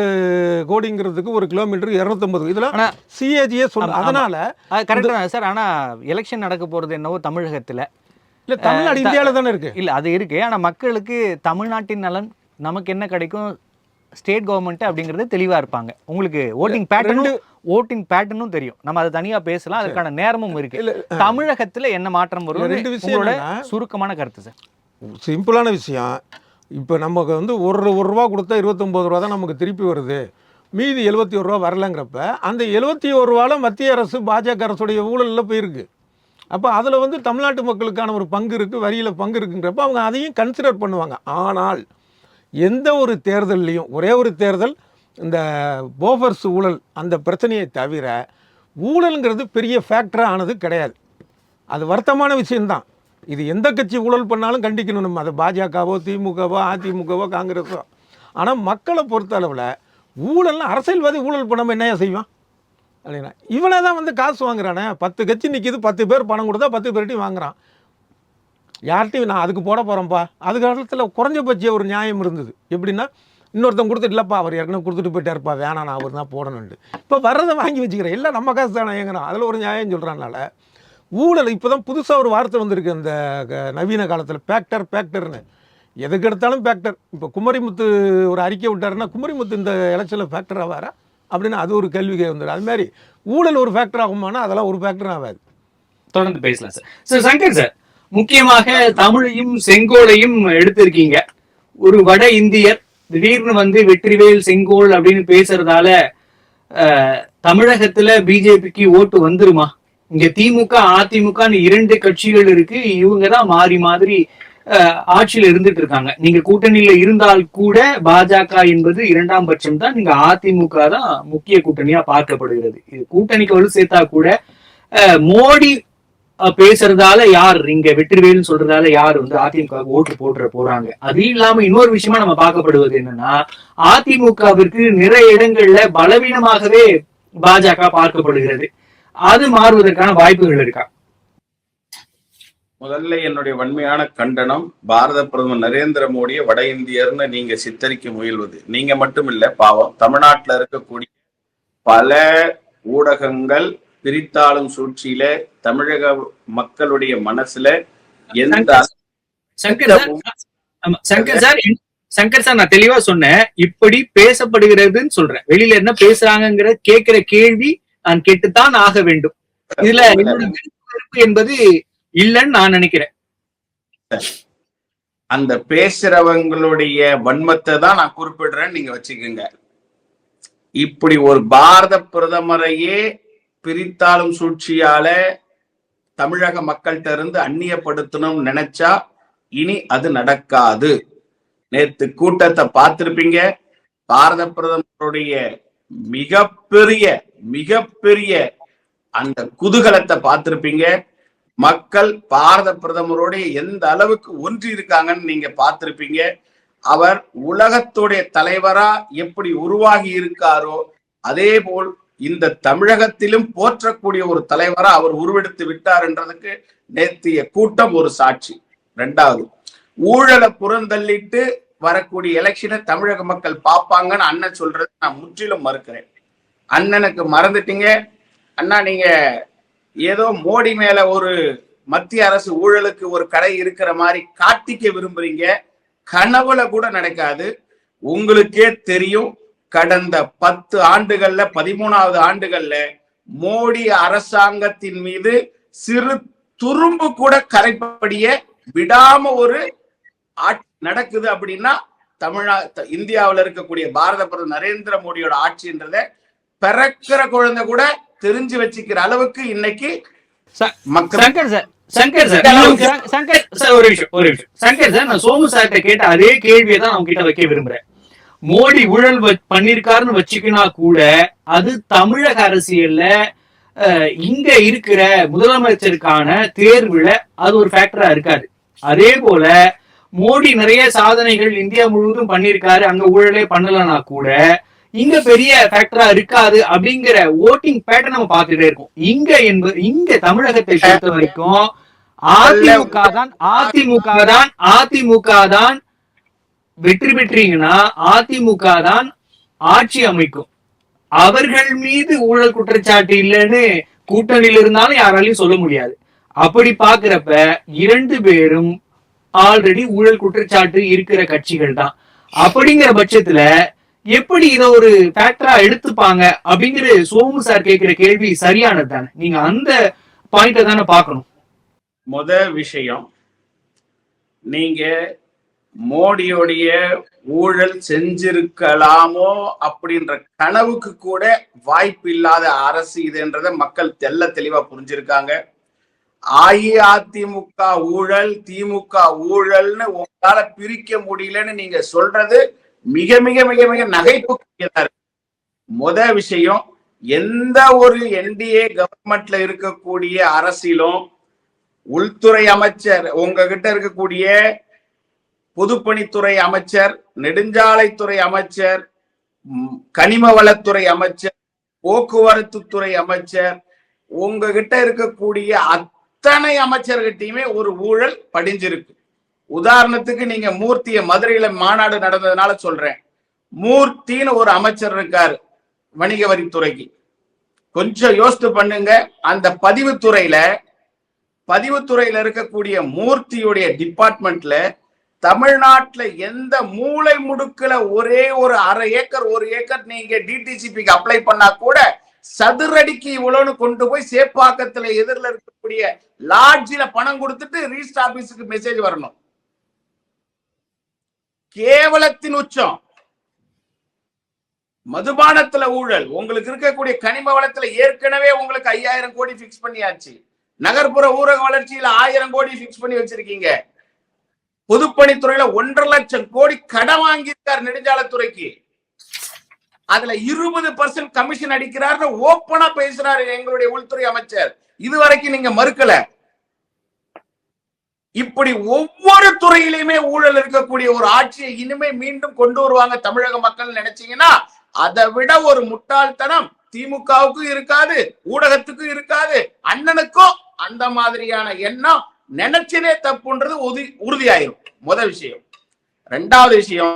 கோடிங்கிறதுக்கு 1 கிலோமீட்டர் 250, இதெல்லாம் சிஏஜியே சொன்ன. அதனால கரெக்டாக தான் சார். ஆனால் எலெக்ஷன் நடக்க போகிறது என்னவோ தமிழகத்தில் இல்லை, தமிழ்நாடு இந்தியாவில் தானே இருக்குது. இல்லை, அது இருக்குது. ஆனால் மக்களுக்கு தமிழ்நாட்டின் நலன் நமக்கு என்ன கிடைக்கும், ஸ்டேட் கவர்மெண்ட் அப்படிங்கிறது தெளிவாக இருப்பாங்க. உங்களுக்கு ஓட்டிங் பேட்டர்னும் தெரியும். நம்ம அதை தனியாக பேசலாம், அதுக்கான நேரமும் இருக்குது. தமிழகத்தில் என்ன மாற்றம் வரும்? 2 விஷயம் சுருக்கமான கருத்து சார். சிம்பிளான விஷயம். இப்போ நமக்கு வந்து ஒரு ரூபா கொடுத்தா 29 ரூபா தான் நமக்கு திருப்பி வருது, மீதி 71 ரூபா வரலங்கிறப்ப அந்த 71 ரூபாவில் மத்திய அரசு பாஜக அரசுடைய ஊழலில் போயிருக்கு. அப்போ அதில் வந்து தமிழ்நாட்டு மக்களுக்கான ஒரு பங்கு இருக்குது, வரியில் பங்கு இருக்குங்கிறப்ப அவங்க அதையும் கன்சிடர் பண்ணுவாங்க. ஆனால் எந்த ஒரு தேர்தல்லையும், ஒரே ஒரு தேர்தல் இந்த போஃபர்ஸ் ஊழல் அந்த பிரச்சனையை தவிர ஊழலுங்கிறது பெரிய ஃபேக்டராக ஆனது கிடையாது. அது வருத்தமான விஷயம்தான். இது எந்த கட்சி ஊழல் பண்ணாலும் கண்டிக்கணும் நம்ம, அது பாஜகவோ திமுகவோ அதிமுகவோ காங்கிரஸோ. ஆனால் மக்களை பொறுத்த அளவில் ஊழல்னா அரசியல்வாதி ஊழல் பண்ணாமல் என்னையா செய்வான் அப்படின்னா, இவனை தான் வந்து காசு வாங்குறானே. 10 கட்சி நிற்கிது, 10 பேர் பணம் கொடுத்தா 10 பேர்ட்டையும் வாங்குறான். யார்கிட்டையும் நான் அதுக்கு போட போகிறேன்ப்பா. அது காலத்தில் குறைஞ்சபட்ச ஒரு நியாயம் இருந்தது. எப்படின்னா, இன்னொருத்தன் கொடுத்துட்டு இல்லைப்பா அவர் ஏற்கனவே கொடுத்துட்டு போயிட்டாருப்பா, வேணாம் நான் அவர் தான் போடணுன்ட்டு. இப்போ வர்றதை வாங்கி வச்சுக்கிறேன், இல்லை நம்ம காசு தானே ஏங்குறான், அதில் ஒரு நியாயம் சொல்கிறானால ஊழல். இப்போ தான் புதுசாக ஒரு வார்த்தை வந்திருக்கு அந்த நவீன காலத்தில், பேக்டர்னு. எதுக்கு எடுத்தாலும் பேக்டர். இப்போ குமரிமுத்து ஒரு அறிக்கை விட்டாருன்னா, குமரிமுத்து இந்த எலெக்ஷனில் ஃபேக்டர் ஆவாரா அப்படின்னு அது ஒரு கேள்வி வந்துடும். அதுமாதிரி ஊழல் ஒரு ஃபேக்டர் ஆகுமானா அதெல்லாம் ஒரு ஃபேக்டர் ஆகாது. தொடர்ந்து பேசலாம் சார். சார் சங்கர் சார், முக்கியமாக தமிழையும் செங்கோலையும் எடுத்திருக்கீங்க. ஒரு வட இந்தியர் திடீர்னு வந்து வெற்றிவேல் செங்கோல் அப்படின்னு பேசுறதால தமிழகத்துல பிஜேபிக்கு ஓட்டு வந்துருமா? இங்க திமுக அதிமுக 2 கட்சிகள் இருக்கு, இவங்கதான் மாறி மாதிரி ஆட்சியில இருந்துட்டு இருக்காங்க. நீங்க கூட்டணியில இருந்தால் கூட பாஜக என்பது 2ஆம் பட்சம் தான், நீங்க அதிமுக தான் முக்கிய கூட்டணியா பார்க்கப்படுகிறது. இது கூட்டணிக்கு வலு சேர்த்தா கூட மோடி பேசுறதால யார் இங்க வெற்றிவேல்னு சொல்றதால யார் வந்து அதிமுக ஓட்டு போட்டுற போறாங்க? அது இல்லாம இன்னொரு விஷயமா நம்ம பார்க்கப்படுவது என்னன்னா, அதிமுகவிற்கு நிறைய இடங்கள்ல பலவீனமாகவே பாஜக பார்க்கப்படுகிறது. அது மாறுவதற்கான வாய்ப்புகள் இருக்கா? முதல்ல என்னுடைய வன்மையான கண்டனம், பாரத பிரதமர் நரேந்திர மோடியை வட இந்தியர்னு நீங்க சித்தரிக்க முயல்வது. நீங்க மட்டும் இல்ல, பாவம் தமிழ்நாட்டில் இருக்கக்கூடிய பல ஊடகங்கள் பிரித்தாளும் சூழ்ச்சியில தமிழக மக்களுடைய மனசுல எந்த சங்கர் சார் நான் தெளிவா சொன்னேன், இப்படி பேசப்படுகிறதுன்னு சொல்றேன். வெளியில என்ன பேசுறாங்கிற கேட்கிற கேள்வி நான் கேட்டுத்தான் ஆக வேண்டும். இதுல விருப்பு என்பது இல்லைன்னு நான் நினைக்கிறேன். அந்த பேசுறவங்களுடைய வன்மத்தை தான் நான் குறிப்பிடுறேன்னு நீங்க வச்சுக்கோங்க. இப்படி ஒரு பாரத பிரதமரையே பிரித்தாளும் சூழ்ச்சியால தமிழக மக்கள்கிட்ட இருந்து அந்நியப்படுத்தணும் நினைச்சா இனி அது நடக்காது. நேத்து கூட்டத்தை பார்த்திருப்பீங்க. பாரத பிரதமருடைய மிகப்பெரிய அந்த குதூகலத்தை பார்த்திருப்பீங்க. மக்கள் பாரத பிரதமரோட எந்த அளவுக்கு ஒன்றி இருக்காங்கன்னு நீங்க பார்த்திருப்பீங்க. அவர் உலகத்துடைய தலைவரா எப்படி உருவாகி இருக்காரோ அதே போல் இந்த தமிழகத்திலும் போற்றக்கூடிய ஒரு தலைவரா அவர் உருவெடுத்து விட்டார் என்றதுக்கு நேத்திய கூட்டம் ஒரு சாட்சி. 2வது, ஊழலை புறந்தள்ளிட்டு வரக்கூடிய எலெக்ஷனை தமிழக மக்கள் பார்ப்பாங்கன்னு அண்ணன் சொல்றது நான் முற்றிலும் மறுக்கிறேன். அண்ணனுக்கு மறந்துட்டீங்க அண்ணா. நீங்க ஏதோ மோடி மேல ஒரு மத்திய அரசு ஊழலுக்கு ஒரு கடை இருக்கிற மாதிரி காட்டிக்க விரும்புறீங்க. கனவுல கூட நடக்காது. உங்களுக்கே தெரியும், கடந்த 10 ஆண்டுகள்ல 13வது ஆண்டுகள்ல மோடி அரசாங்கத்தின் மீது சிறு துரும்பு கூட கரைப்படிய விடாம ஒரு ஆட்சி நடக்குது. அப்படின்னா இந்தியாவில் இருக்கக்கூடிய பாரத பிரதமர் நரேந்திர மோடியோட ஆட்சின்றத பிறக்கிற குழந்தை கூட தெரிஞ்சு வச்சுக்கிற அளவுக்கு இன்னைக்கு சங்கர் சார், நான் சோமு சார்ட்ட கேட்ட அதே கேள்வியை தான் அவங்க கிட்ட வைக்க விரும்புறேன். மோடி ஊழல் பண்ணிருக்காருன்னு வச்சுக்கினா கூட அது தமிழக அரசியல்ல இங்க இருக்கிற முதலமைச்சருக்கான தேர்வுல அது ஒரு ஃபேக்டரா இருக்காது. அதே போல மோடி நிறைய சாதனைகள் இந்தியா முழுவதும் பண்ணியிருக்காரு, அங்க ஊழலே பண்ணலன்னா கூட இங்க பெரிய ஃபேக்டரா இருக்காது அப்படிங்கிற ஓட்டிங் பேட்டர்ன் நம்ம பார்த்துட்டே இருக்கோம். இங்க தமிழகத்தை பொறுத்த வரைக்கும் அதிமுக தான் வெற்றி பெற்றீங்கன்னா அதிமுக தான் ஆட்சி அமைக்கும். அவர்கள் மீது ஊழல் குற்றச்சாட்டு இல்லைன்னு கூட்டணியில் இருந்தாலும் யாராலையும் சொல்ல முடியாது. அப்படி பாக்குறப்ப 2 பேரும் ஆல்ரெடி ஊழல் குற்றச்சாட்டு இருக்கிற கட்சிகள் தான். அப்படிங்கிற பட்சத்துல எப்படி இதை ஒரு ஃபேக்டரா எடுத்துப்பாங்க அப்படிங்கிற சோமு சார் கேட்கிற கேள்வி சரியானது தானே? நீங்க அந்த பாயிண்ட தானே பார்க்கணும். விஷயம், நீங்க மோடியோடைய ஊழல் செஞ்சிருக்கலாமோ அப்படின்ற கனவுக்கு கூட வாய்ப்பு இல்லாத அரசு இதுன்றத மக்கள் தெல்ல தெளிவா புரிஞ்சிருக்காங்க. அஇஅதிமுக ஊழல் திமுக ஊழல்னு உங்களால பிரிக்க முடியலன்னு நீங்க சொல்றது மிக மிக மிக மிக நகைப்புக்குரியதா இருக்கு. விஷயம், எந்த ஒரு என்டிஏ கவர்மெண்ட்ல இருக்கக்கூடிய அரசிலும் உள்துறை அமைச்சர், உங்ககிட்ட இருக்கக்கூடிய பொதுப்பணித்துறை அமைச்சர், நெடுஞ்சாலைத்துறை அமைச்சர், கனிம வளத்துறை அமைச்சர், போக்குவரத்து துறை அமைச்சர், உங்ககிட்ட இருக்கக்கூடிய அத்தனை அமைச்சர்கிட்டயுமே ஒரு ஊழல் படிஞ்சிருக்கு. உதாரணத்துக்கு நீங்க மூர்த்திய மதுரையில மாநாடு நடந்ததுனால சொல்றேன். மூர்த்தின்னு ஒரு அமைச்சர் இருக்காரு வணிக வரித்துறைக்கு. கொஞ்சம் யோசித்து பண்ணுங்க, அந்த பதிவுத்துறையில இருக்கக்கூடிய மூர்த்தியுடைய டிபார்ட்மெண்ட்ல தமிழ்நாட்டுல எந்த மூளை முடுக்குல ஒரே ஒரு 1/2 ஏக்கர் 1 ஏக்கர் நீங்க டிடிசிபிக்கு அப்ளை பண்ணா கூட சதுரடிக்கு இவ்வளவுன்னு கொண்டு போய் சேப்பாக்கத்துல எதிரில் இருக்கக்கூடிய லாட்ஜில பணம் கொடுத்துட்டு ரீஸ்ட் ஆபீஸுக்கு மெசேஜ் வரணும். கேவலத்தின் உச்சம். மதுபானத்துல ஊழல், உங்களுக்கு இருக்கக்கூடிய கனிம வளத்துல ஏற்கனவே உங்களுக்கு 5000 கோடி பிக்ஸ் பண்ணியாச்சு. நகர்ப்புற ஊரக வளர்ச்சியில 1000 கோடி பிக்ஸ் பண்ணி வச்சிருக்கீங்க. பொதுப்பணித்துறையில 1.5 லட்சம் கோடி கடன் வாங்கியிருக்கார் நெடுஞ்சாலைத்துறைக்கு. அதுல 20% கமிஷன் அடிக்கிறார்னு ஓப்பனா பேசுறாரு எங்களுடைய உள்துறை அமைச்சர். இதுவரைக்கும் நீங்க மறுக்கல. இப்படி ஒவ்வொரு துறையிலுமே ஊழல் இருக்கக்கூடிய ஒரு ஆட்சியை இனிமே மீண்டும் கொண்டு வருவாங்க தமிழக மக்கள் நினைச்சீங்கன்னா அதை விட ஒரு முட்டாள்தனம் திமுகவுக்கும் இருக்காது, ஊடகத்துக்கும் இருக்காது, அண்ணனுக்கும் அந்த மாதிரியான எண்ணம் நினைச்சதே தப்புன்றது உறுதியாயிரும். விஷயம். 2வது விஷயம்,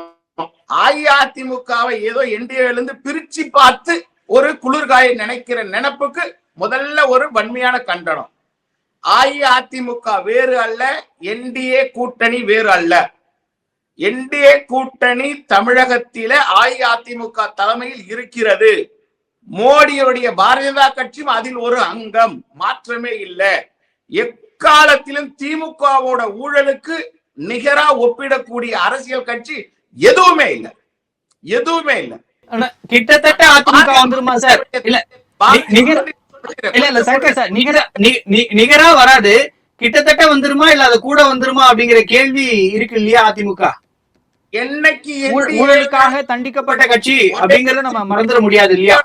அஇஅதிமுகவை ஏதோ என்டிஏல இருந்து பிரிச்சு பார்த்து ஒரு குளிர்காய நினைக்கிற நினைப்புக்கு முதல்ல ஒரு வன்மையான கண்டனம். அஇஅதிமுக வேறு அல்ல, என்டிஏ கூட்டணி வேறு அல்ல. என்டிஏ கூட்டணி தமிழகத்தில அஇஅதிமுக தலைமையில் இருக்கிறது. மோடியுடைய பாரதிய ஜனதா கட்சியும் அதில் ஒரு அங்கம், மாற்றமே இல்லை. எக்காலத்திலும் திமுகவோட ஊழலுக்கு நிகரா ஒப்பிடக்கூடிய அரசியல் கட்சி எதுவுமே இல்லை. கிட்டத்தட்ட அதிமுக வந்துருமா சார்? இல்ல சர்க்கார் சார், நிகரா வராது, கிட்டத்தட்ட வந்துருமா இல்ல அது கூட வந்துருமா அப்படிங்கிற கேள்வி இருக்கு இல்லையா? அதிமுக என்னைக்கு ஊழலுக்காக தண்டிக்கப்பட்ட கட்சி அப்படிங்கறத நம்ம மறந்துட முடியாது இல்லையா?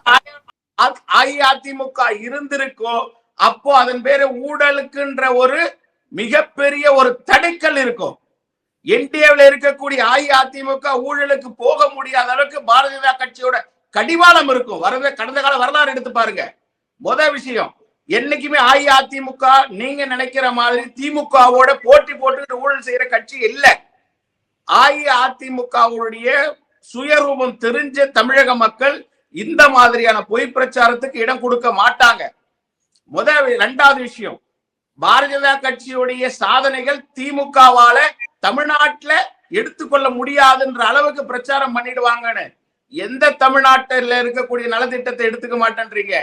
அஇஅதிமுக இருந்திருக்கோ அப்போ அதன் பேரு ஊழலுக்குன்ற ஒரு மிகப்பெரிய ஒரு தடைக்கல் இருக்கும். என்டிஏவில் இருக்கக்கூடிய அஇஅதிமுக ஊழலுக்கு போக முடியாத அளவுக்கு பாரதிய ஜனதா கட்சியோட கடிவாளம் இருக்கும். கடந்த கால வரலாறு எடுத்து பாருங்க. விஷயம், என்னைக்குமே அஇஅதிமுக நீங்க நினைக்கிற மாதிரி திமுகவோட போட்டி போட்டுக்கிட்டு ஊழல் செய்யற கட்சி இல்ல. அஇஅதிமுகவுடைய சுயரூபம் தெரிஞ்ச தமிழக மக்கள் இந்த மாதிரியான பொய் பிரச்சாரத்துக்கு இடம் கொடுக்க மாட்டாங்க. 2வது விஷயம், பாரதிய ஜனதா கட்சியுடைய சாதனைகள் திமுகவால தமிழ்நாட்டுல எடுத்துக்கொள்ள முடியாதுன்ற அளவுக்கு பிரச்சாரம் பண்ணிடுவாங்கன்னு. எந்த தமிழ்நாட்டில் இருக்கக்கூடிய நலத்திட்டத்தை எடுத்துக்க மாட்டேன்றீங்க?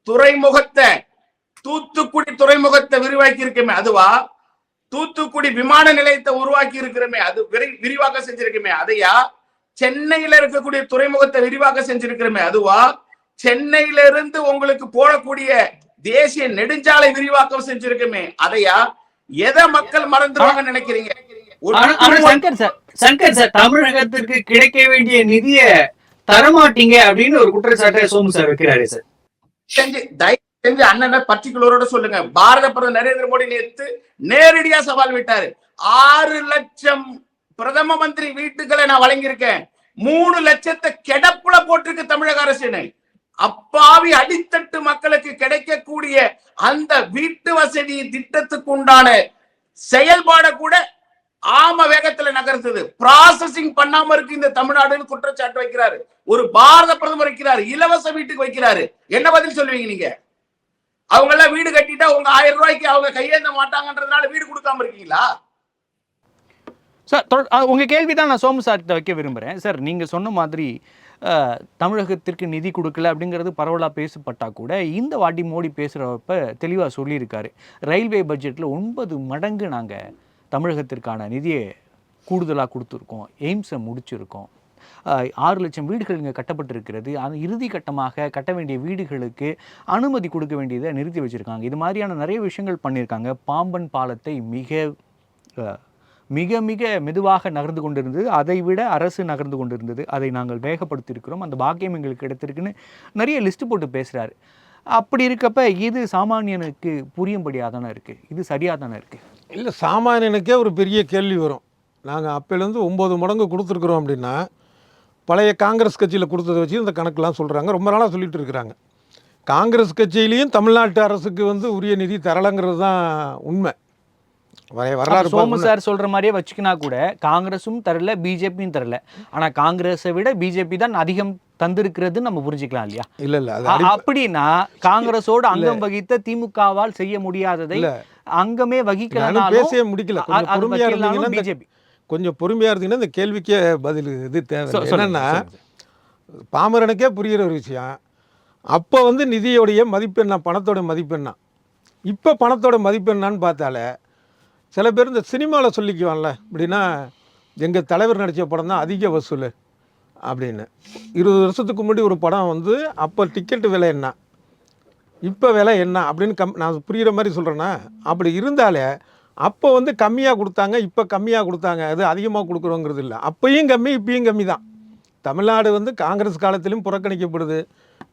துறைமுகத்தை, தூத்துக்குடி துறைமுகத்தை விரிவாக்கி இருக்கமே அதுவா? தூத்துக்குடி விமான நிலையத்தை உருவாக்கி இருக்கிறமே அது விரிவாக்க செஞ்சிருக்குமே அதையா? சென்னையில இருக்கக்கூடிய துறைமுகத்தை விரிவாக்க செஞ்சிருக்கிறமே அதுவா? சென்னையில இருந்து உங்களுக்கு போடக்கூடிய தேசிய நெடுஞ்சாலை விரிவாக்கம் செஞ்சிருக்குமே அதையா? எதை மக்கள் மறந்துடுவாங்க நினைக்கிறீங்க? சங்கர் சார், தமிழகத்திற்கு கிடைக்க வேண்டிய நிதியை தரமாட்டீங்க அப்படின்னு ஒரு குற்றச்சாட்டை சோமு சார் வைக்கிறாரு சார். செஞ்ச அண்ணனை பர்டிகுலரோட சொல்லுங்க. பாரத பிரதமர் நரேந்திர மோடி நேத்து நேரடியா சவால் விட்டாரு. 6 லட்சம் பிரதம மந்திரி வீட்டுகளை நான் வழங்கியிருக்கேன், 3 லட்சத்தை கிடப்புல போட்டிருக்கு தமிழக அரசு. அப்பாவி அடித்தட்டு மக்களுக்கு கிடைக்கக்கூடிய அந்த வீட்டு வசதி திட்டத்துக்கு உண்டான செயல்பாட கூட ஆம வேகத்துல நகர்த்துது. ப்ராசஸிங் பண்ணாம இருக்கு இந்த தமிழ்நாடுன்னு குற்றச்சாட்டு வைக்கிறாரு. ஒரு பாரத பிரதமர் வைக்கிறாரு, இலவச வீட்டுக்கு வைக்கிறாரு. என்ன பதில் சொல்லுவீங்க நீங்க? அவங்க எல்லாம் வீடு கட்டிட்டா உங்க 1000 ரூபாய்க்கு அவங்க கையேந்த மாட்டாங்கன்றதுனால வீடு கொடுக்காம இருக்கீங்களா? சார் உங்க கேள்விதான் நான் சோமு சார் வைக்க விரும்புறேன். சார் நீங்க சொன்ன மாதிரி தமிழகத்திற்கு நிதி கொடுக்கல அப்படிங்கிறது பரவலாக பேசப்பட்டா கூட இந்த வாட்டி மோடி பேசுகிறப்ப தெளிவாக சொல்லியிருக்காரு. ரயில்வே பட்ஜெட்டில் 9 மடங்கு நாங்கள் தமிழகத்திற்கான நிதியை கூடுதலாக கொடுத்துருக்கோம், எய்ம்ஸை முடிச்சிருக்கோம், 6 லட்சம் வீடுகள் இங்கே கட்டப்பட்டிருக்கிறது, அது இறுதி கட்டமாக கட்ட வேண்டிய வீடுகளுக்கு அனுமதி கொடுக்க வேண்டியதை நிறுத்தி வச்சுருக்காங்க. இது மாதிரியான நிறைய விஷயங்கள் பண்ணியிருக்காங்க. பாம்பன் பாலத்தை மிக மிக மெதுவாக நகர்ந்து கொண்டிருந்தது, அதை விட அரசு நகர்ந்து கொண்டிருந்தது, அதை நாங்கள் வேகப்படுத்தியிருக்கிறோம், அந்த பாக்கியம் எங்களுக்கு கிடைத்திருக்குன்னு நிறைய லிஸ்ட்டு போட்டு பேசுகிறாரு. அப்படி இருக்கப்ப இது சாமானியனுக்கு புரியும்படியாக தானே இருக்குது, இது சரியாக தானே இருக்குது? இல்லை, சாமானியனுக்கே ஒரு பெரிய கேள்வி வரும். நாங்கள் அப்போலேருந்து 9 மடங்கு கொடுத்துருக்குறோம் அப்படின்னா பழைய காங்கிரஸ் கட்சியில் கொடுத்ததை வச்சு இந்த கணக்கெலாம் சொல்கிறாங்க, ரொம்ப நாளாக சொல்லிட்டு இருக்கிறாங்க. காங்கிரஸ் கட்சியிலையும் தமிழ்நாட்டு அரசுக்கு உரிய நிதி தரலைங்கிறது தான் உண்மை. வரலாறு சோமு சார் சொல்ற மாதிரியே வச்சுக்கினா கூட காங்கிரஸும் தரல, பிஜேபியும் தரல. ஆனா காங்கிரஸை விட பிஜேபி தான் அதிகம் தந்திருக்கிறது நம்ம புரிஞ்சுக்கலாம் இல்லையா? இல்ல அப்படின்னா காங்கிரஸோடு அங்கம் வகித்த திமுகவால் செய்ய முடியாததை அங்கமே வகிக்கலாம். பேசவே முடிக்கல. பிஜேபி கொஞ்சம் பொறுமையா இருந்தீங்கன்னா இந்த கேள்விக்கே பதில் இது தேவை. என்னன்னா பாமரனுக்கே புரிகிற ஒரு விஷயம். அப்போ நிதியோடைய மதிப்பெண்ணா, பணத்தோட மதிப்பெண்ணா, இப்போ பணத்தோட மதிப்பெண்ணான்னு பார்த்தாலே சில பேர் இந்த சினிமாவில் சொல்லிக்குவான்ல, அப்படின்னா எங்கள் தலைவர் நடித்த படம் தான் அதிக வசூல் அப்படின்னு. 20 வருஷத்துக்கு முன்னாடி ஒரு படம் அப்போ டிக்கெட்டு விலை என்ன, இப்போ விலை என்ன அப்படின்னு நான் புரிகிற மாதிரி சொல்கிறேன்னா, அப்படி இருந்தாலே அப்போ கம்மியாக கொடுத்தாங்க, இப்போ கம்மியாக கொடுத்தாங்க, அது அதிகமாக கொடுக்குறோங்கிறது இல்லை. அப்பையும் கம்மி, இப்பயும் கம்மி தான். தமிழ்நாடு காங்கிரஸ் காலத்திலும் புறக்கணிக்கப்படுது,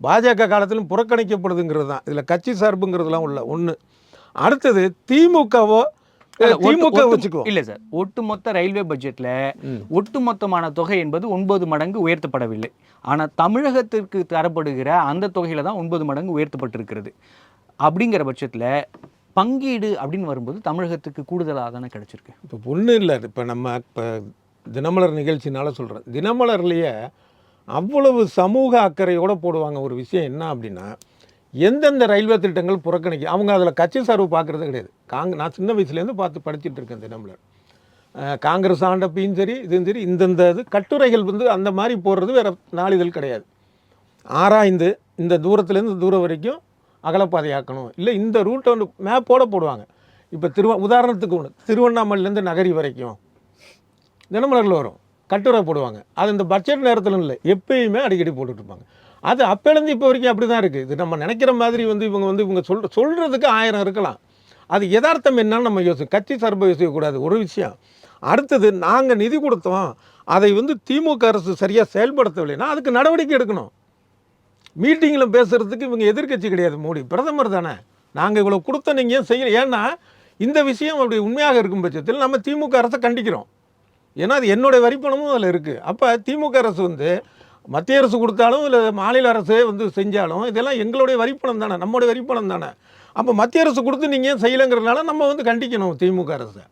பாஜக காலத்திலும் புறக்கணிக்கப்படுதுங்கிறது தான் இதில் கட்சி சார்புங்கிறதுலாம் உள்ள ஒன்று. அடுத்தது திமுகவோ இல்ல சார், ஒட்டுமொத்த ரயில்வே பட்ஜெட்ல ஒட்டுமொத்தமான தொகை என்பது 9 மடங்கு உயர்த்தப்படவில்லை. ஆனா தமிழகத்திற்கு தரப்படுகிற அந்த தொகையில தான் 9 மடங்கு உயர்த்தப்பட்டிருக்கிறது. அப்படிங்கிற பட்சத்துல பங்கீடு அப்படின்னு வரும்போது தமிழகத்துக்கு கூடுதலாக தானே கிடைச்சிருக்கு. இப்போ ஒன்றும் இல்லை, இப்போ நம்ம இப்போ தினமலர் நிகழ்ச்சினால சொல்கிறேன், தினமலர்லேயே அவ்வளவு சமூக அக்கறையோடு போடுவாங்க. ஒரு விஷயம் என்ன அப்படின்னா, எந்தெந்த ரயில்வே திட்டங்கள் புறக்கணிக்க, அவங்க அதில் கட்சி சார்பு பார்க்குறது கிடையாது. நான் சின்ன வயசுலேருந்து பார்த்து படிச்சுட்டு இருக்கேன் தினமலர். காங்கிரஸ் ஆண்டப்பையும் சரி இதுவும் சரி, இந்தந்த இது கட்டுரைகள் அந்த மாதிரி போடுறது வேறு நாளிதழ் கிடையாது. ஆராய்ந்து இந்த தூரத்துலேருந்து தூரம் வரைக்கும் அகலப்பாதையாக்கணும், இல்லை இந்த ரூட்டை மேப்போடு போடுவாங்க. இப்போ உதாரணத்துக்கு ஒன்று, திருவண்ணாமலையிலேருந்து நகரி வரைக்கும் தினமலரில் வரும், கட்டுரை போடுவாங்க. அது இந்த பட்ஜெட் நேரத்தில் இல்லை, எப்பயுமே அடிக்கடி போட்டுட்ருப்பாங்க. அது அப்போலேருந்து இப்போ வரைக்கும் அப்படி தான் இருக்குது. இது நம்ம நினைக்கிற மாதிரி இவங்க சொல்கிறதுக்கு 1000 இருக்கலாம். அது யதார்த்தம் என்னன்னு நம்ம கட்சி சார்பை யோசிக்கக்கூடாது ஒரு விஷயம். அடுத்தது, நாங்கள் நிதி கொடுத்தோம், அதை திமுக அரசு சரியாக செயல்படுத்தவில்லைன்னா அதுக்கு நடவடிக்கை எடுக்கணும். மீட்டிங்கில் பேசுகிறதுக்கு இவங்க எதிர்க்கட்சி கிடையாது, மோடி பிரதமர் தானே. நாங்கள் இவ்வளோ கொடுத்தோம், நீங்கள் ஏன் செய்யலை? ஏன்னா இந்த விஷயம் அப்படி உண்மையாக இருக்கும் பட்சத்தில் நம்ம திமுக அரசை கண்டிக்கிறோம். ஏன்னா அது என்னுடைய வரிப்பணமும் அதில் இருக்குது. அப்போ திமுக அரசு மத்திய அரசு கொடுத்தாலும் இல்லை மாநில அரசே செஞ்சாலும் இதெல்லாம் எங்களுடைய வரிப்பணம் தானே, நம்மளுடைய வரிப்பணம் தானே. அப்போ மத்திய அரசு கொடுத்து நீங்கள் ஏன் செய்யலைங்கிறதுனால நம்ம கண்டிக்கணும் திமுக அரசை.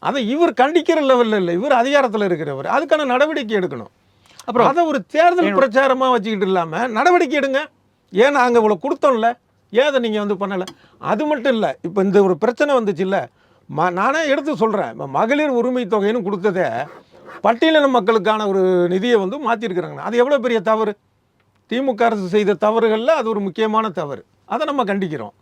அதை இவர் கண்டிக்கிற லெவலில் இல்லை, இவர் அதிகாரத்தில் இருக்கிறவர், அதுக்கான நடவடிக்கை எடுக்கணும். அப்புறம் அதை ஒரு தேர்தல் பிரச்சாரமாக வச்சுக்கிட்டு இல்லாமல் நடவடிக்கை எடுங்க. ஏன் நாங்கள் இவ்வளோ கொடுத்தோம்ல, ஏன் அதை நீங்கள் பண்ணலை? அது மட்டும் இல்லை, இப்போ இந்த ஒரு பிரச்சனை வந்துச்சு இல்லை, நானே எடுத்து சொல்கிறேன், மகளிர் உரிமை தொகைன்னு கொடுத்ததே பட்டியலின மக்களுக்கான ஒரு நிதியை மாற்றிருக்கிறாங்க. அது எவ்வளோ பெரிய தவறு. திமுக அரசு செய்த தவறுகளில் அது ஒரு முக்கியமான தவறு, அதை நம்ம கண்டிக்கிறோம்.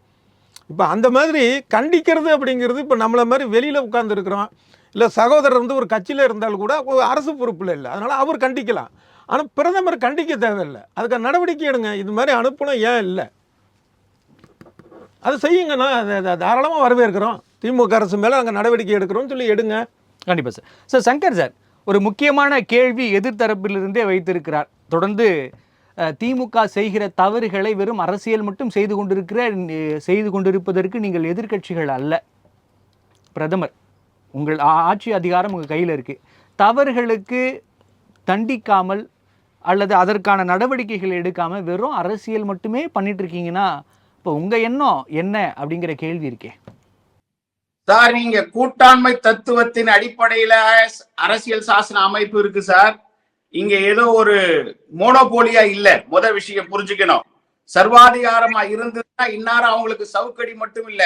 இப்போ அந்த மாதிரி கண்டிக்கிறது அப்படிங்கிறது, இப்போ நம்மளை மாதிரி வெளியில் உட்காந்துருக்குறோம், இல்லை சகோதரர் ஒரு கட்சியில் இருந்தாலும் கூட அரசு பொறுப்பில் இல்லை, அதனால் அவர் கண்டிக்கலாம். ஆனால் பிரதமர் கண்டிக்க தேவையில்லை, அதுக்கு நடவடிக்கை எடுங்க. இது மாதிரி அனுப்பணும், ஏன் இல்லை அதை செய்யுங்கன்னா தாராளமாக வரவேற்கிறோம். திமுக அரசு மேலே நாங்கள் நடவடிக்கை எடுக்கிறோம்னு சொல்லி எடுங்க. கண்டிப்பாக சார். சார் சங்கர் சார், ஒரு முக்கியமான கேள்வி எதிர்த்தரப்பிலிருந்தே வைத்திருக்கிறார். தொடர்ந்து திமுக செய்கிற தவறுகளை வெறும் அரசியல் மட்டும் செய்து கொண்டிருப்பதற்கு நீங்கள் எதிர்க்கட்சிகள் அல்ல. பிரதமர், உங்கள் ஆட்சி அதிகாரம் உங்கள் கையில் இருக்குது. தவறுகளுக்கு தண்டிக்காமல் அல்லது அதற்கான நடவடிக்கைகள் எடுக்காமல் வெறும் அரசியல் மட்டுமே பண்ணிட்டு இருக்கீங்கன்னா இப்போ உங்கள் எண்ணம் என்ன அப்படிங்கிற கேள்வி இருக்கே. சார், நீங்க கூட்டாண்மை தத்துவத்தின் அடிப்படையில அரசியல் சாசன அமைப்பு இருக்கு சார். இங்க ஏதோ ஒரு மோனோபோலியா இல்ல. விஷயம் புரிஞ்சுக்கணும். சர்வாதிகாரமா இருந்ததுன்னா இன்னாரும் அவங்களுக்கு சவுக்கடி மட்டும் இல்ல,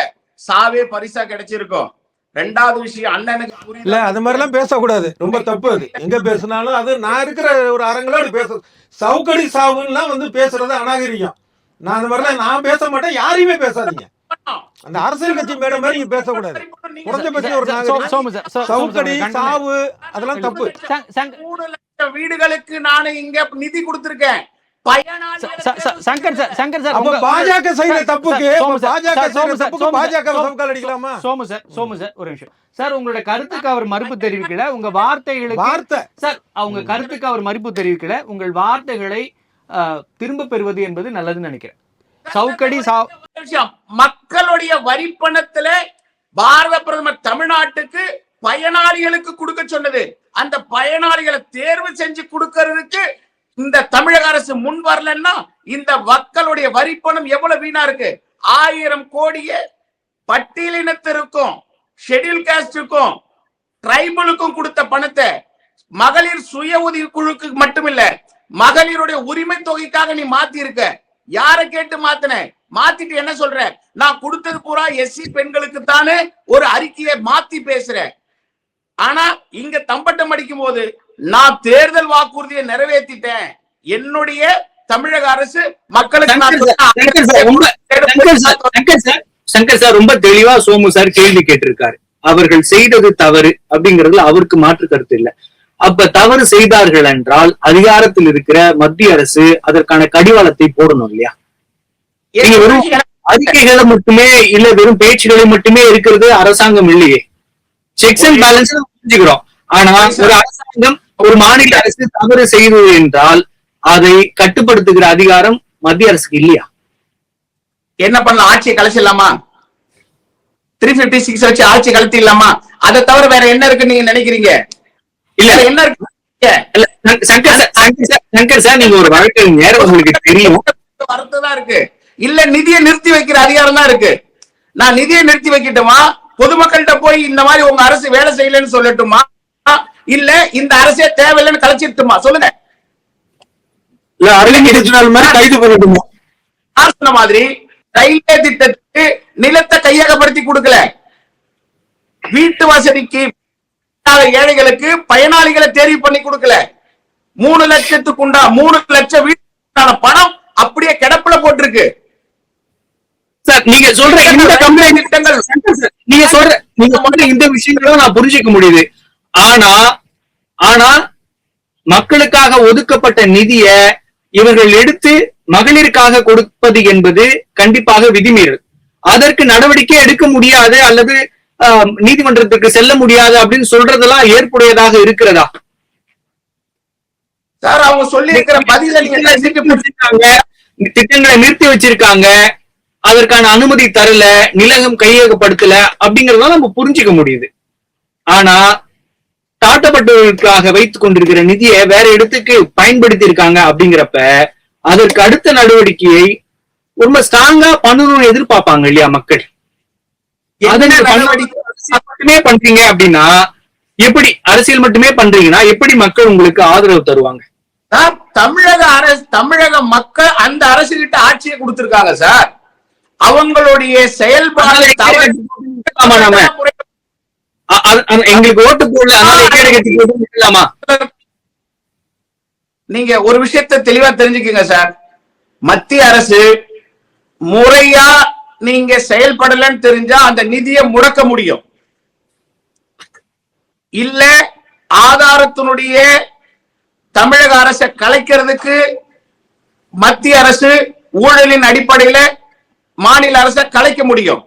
சாவே பரிசா கிடைச்சிருக்கும். ரெண்டாவது விஷயம், அண்ணனுக்கு இல்ல அது மாதிரி எல்லாம் பேசக்கூடாது, ரொம்ப தப்பு. அது எங்க பேசினாலும் அது நான் இருக்கிற ஒரு அரங்களோட பேசுறது. சவுக்கடி சாவுன்னா பேசுறது அநாகரிகம். நான் அந்த மாதிரிலாம் நான் பேச மாட்டேன், யாரையுமே பேசாதீங்க. அந்த அரசியல் கட்சி மேடம் மாதிரி நீங்க பேசக்கூடாது. குறைஞ்சபட்சம் ஒரு சவுக்கடி சாவு அதெல்லாம் தப்பு. 3 லட்சம் வீடுகளுக்கு நானு இங்க நிதி கொடுத்திருக்கேன். சங்கர் சார், அப்ப பாஜக செய்யற தப்புக்கு பாஜக சவுக்கால் அடிக்கலாமா? சோமு சார் ஒரு நிமிஷம் சார், உங்களோட கருத்துக்கு அவர் மறுப்பு தெரிவிக்கல. உங்க வார்த்தைகளுக்கு சார், அவங்க கருத்துக்கு அவர் மறுப்பு தெரிவிக்கல. உங்கள் வார்த்தைகளை திரும்ப பெறுவது என்பது நல்லதுன்னு நினைக்கிறேன். சவுக்கடி மக்களுடைய வரி பணத்துல பாரத பிரதமர் தமிழ்நாட்டுக்கு பயனாளிகளுக்கு கொடுக்க சொன்னது. அந்த பயனாளிகளை தேர்வு செஞ்சு கொடுக்கறதுக்கு இந்த தமிழக அரசு முன் வரலன்னா இந்த மக்களுடைய வரி பணம் எவ்வளவு வீணா இருக்கு. 1000 கோடியே பட்டியலினத்திற்கும் ஷெட்யூல் காஸ்டுக்கும் டிரைபலுக்கும் கொடுத்த பணத்தை மகளிர் சுய உதவி குழுக்கு மட்டுமில்ல, மகளிருடைய உரிமை தொகைக்காக நீ மாத்தி இருக்க. யாரை கேட்டு மாத்தின? மாத்திட்டு என்ன சொல்ற? நான் கொடுத்தது பூரா எஸ்சி பெண்களுக்கு தானே ஒரு அறிக்கையை மாத்தி பேசுறேன். ஆனா இங்க தம்பட்டம் அடிக்கும் போது நான் தேர்தல் வாக்குறுதியை நிறைவேற்றிட்டேன். என்னுடைய தமிழக அரசு மக்களுக்கு சங்கர் சார் ரொம்ப தெளிவா சோமு சார் கேள்வி கேட்டிருக்காரு. அவர்கள் செய்தது தவறு அப்படிங்கறதுல அவருக்கு மாற்று கருத்து இல்லை. அப்ப தவறு செய்தார்கள் என்றால் அதிகாரத்தில் இருக்கிற மத்திய அரசு அதற்கான கடிவாளத்தை போடணும் இல்லையா? நீங்க வெறும் அறிக்கைகளை மட்டுமே இல்ல வெறும் பேச்சுகளை மட்டுமே இருக்கிறது அரசாங்கம் இல்லையே. செக்ஸ் அண்ட் பேலன்ஸ் புரிஞ்சுக்கிறோம். ஆனா ஒரு அரசாங்கம் ஒரு மாநில அரசு தவறு செய்வது என்றால் அதை கட்டுப்படுத்துகிற அதிகாரம் மத்திய அரசுக்கு இல்லையா? என்ன பண்ணலாம்? ஆட்சியை கலைச்சிடலாமா? 356 வச்சு ஆட்சி கலைச்சிடலாமா? அதை தவிர வேற என்ன இருக்குன்னு நீங்க நினைக்கிறீங்க? இல்ல என்ன இருக்கு? சங்கர் சார், நீங்க ஒரு வழக்கறிஞர், உங்களுக்கு தெரியும். வரத்துதான் இருக்கு. இல்ல நிதியை நிறுத்தி வைக்கிற அதிகாரம் தான் இருக்கு. நான் நிதியை நிறுத்தி வைக்கட்டுமா? பொதுமக்கள்கிட்ட போய் இந்த மாதிரி உங்க அரசு வேலை செய்யலன்னு சொல்லட்டுமா? இல்ல இந்த அரசே தேவையில்லைன்னு கலைச்சிட்டுமா? சொல்லுங்க. இல்ல கைது பண்ணட்டுமா? சொன்ன மாதிரி ரயில்வே திட்டத்துக்கு நிலத்தை கையகப்படுத்தி கொடுக்கல. வீட்டு வசதிக்கு ஏழைகளுக்கு பயனாளிகளை தெரிவு பண்ணி கொடுக்கல. 3 லட்சத்துக்கு 3 லட்சம் வீட்டுக்கான பணம் அப்படியே கிடப்புல போட்டிருக்கு. சார், நீங்க சொல்ற இந்த கம்ப்ளைண்ட் திட்டங்கள், நீங்க சொல்ற இந்த விஷயங்களும் நான் புரிஞ்சுக்க முடியுது. ஆனா மக்களுக்காக ஒதுக்கப்பட்ட நிதிய இவர்கள் எடுத்து மகளிருக்காக கொடுப்பது என்பது கண்டிப்பாக விதிமீறல். அதற்கு நடவடிக்கை எடுக்க முடியாது அல்லது நீதிமன்றத்துக்கு செல்ல முடியாது அப்படின்னு சொல்றதெல்லாம் ஏற்புடையதாக இருக்கிறதா? சார், அவங்க சொல்லி இருக்கிற பதில திட்டங்களை நிறுத்தி வச்சிருக்காங்க, அதற்கான அனுமதி தரல, நிலகம் கையகப்படுத்தல அப்படிங்கறத நம்ம புரிஞ்சுக்க முடியுது. ஆனா தாட்டப்பட்டவர்களுக்காக வைத்துக் கொண்டிருக்கிற நிதியை வேற இடத்துக்கு பயன்படுத்தி இருக்காங்க அப்படிங்கிறப்ப அதற்கு அடுத்த நடவடிக்கையை ரொம்ப ஸ்ட்ராங்கா பண்ணணும்னு எதிர்பார்ப்பாங்க இல்லையா மக்கள்? மட்டுமே பண்றீங்க அப்படின்னா எப்படி? அரசியல் மட்டுமே பண்றீங்கன்னா எப்படி மக்கள் உங்களுக்கு ஆதரவு தருவாங்க? தமிழக மக்கள் அந்த அரசு கிட்ட ஆட்சியை கொடுத்திருக்காங்க சார். அவங்களுடைய செயல்பாடு எங்களுக்கு ஓட்டு போடலாமா? நீங்க ஒரு விஷயத்தை தெளிவா தெரிஞ்சுக்கங்க சார். மத்திய அரசு முறையா நீங்க செயல்படலன்னு தெரிஞ்சா அந்த நிதியை முடக்க முடியும். இல்ல ஆதாரத்தினுடைய தமிழக அரசை கலைக்கிறதுக்கு மத்திய அரசு ஊழலின் அடிப்படையில மாநில அரசை கலைக்க முடியும்.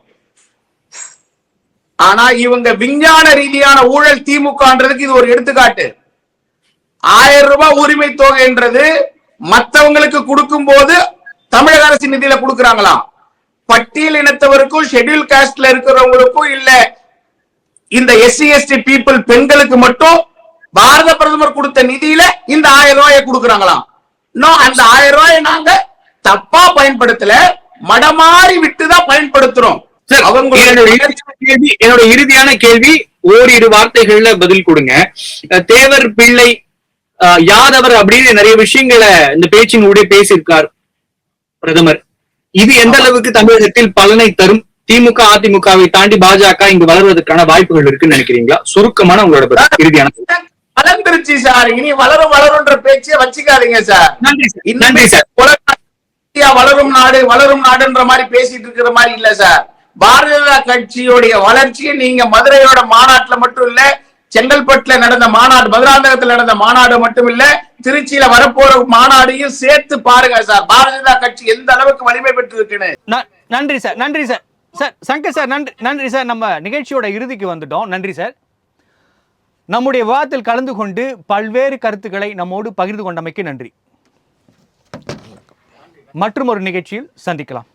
ஆனா இவங்க விஞ்ஞான ரீதியான ஊழல் திமுகன்றதுக்கு இது ஒரு எடுத்துக்காட்டு. 1000 ரூபாய் உரிமை தொகைன்றது மத்தவங்களுக்கு கொடுக்கும் போது தமிழக அரசு நிதியில கொடுக்கறாங்களாம். பட்டியல் இனத்தவருக்கும் ஷெட்யூல் காஸ்ட்ல இருக்கிறவங்களுக்கும் இல்ல இந்த SC ST பீப்புள் பெண்களுக்கு மட்டும் பாரத பிரதமர் கொடுத்த நிதியில இந்த 1000 ரூபாயை கொடுக்கறாங்களாம். இன்னும் அந்த 1000 ரூபாயை நாங்க தப்பா பயன்படுத்தல, மடமாறி விட்டுதான் பயன்படுத்துறோம். என்னோட இறுதியான கேள்வி ஓரிரு வார்த்தைகள்ல பதில் கொடுங்க. தேவர் பிள்ளை யாதவர் அப்படின்னு நிறைய விஷயங்களை இந்த பேச்சின் ஊடே பேசியிருக்கார் பிரதமர். இது எந்த அளவுக்கு தமிழகத்தில் பலனை தரும்? திமுக அதிமுகவை தாண்டி பாஜக இங்கு வளர்வதற்கான வாய்ப்புகள் இருக்குன்னு நினைக்கிறீங்களா? சுருக்கமான உங்களோட இறுதியான வளர்ந்துருச்சு சார். இனி வளரும்ன்ற பேச்சே வச்சுக்காதீங்க சார். நன்றி சார். வளரும் நாடுன்ற மாதிரி பேசிட்டு இருக்கிற மாதிரி இல்ல சார். பாரதிய கட்சியுடைய வளர்ச்சியை நீங்க மதுரையோட மாநாட்டுல மட்டும் இல்ல, செங்கல்பட்டுல நடந்த மாநாடு, மதுராந்தகத்தில் நடந்த மாநாடு மட்டும் இல்ல, திருச்சியில வரப்போற மாநாடையும் சேர்த்து பாருங்க சார். பாரதிய கட்சி எந்த அளவுக்கு வலிமை பெற்று இருக்குன்னு. நன்றி சார். நன்றி சார். சார் சங்கர் சார், நன்றி சார். நம்ம நிகழ்ச்சியோட இறுதிக்கு வந்துட்டோம். நன்றி சார். நம்முடைய விவாதத்தில் கலந்து கொண்டு பல்வேறு கருத்துக்களை நம்மோடு பகிர்ந்து கொண்டமைக்கு நன்றி. மற்றும் ஒரு நிகழ்ச்சியில் சந்திக்கலாம்.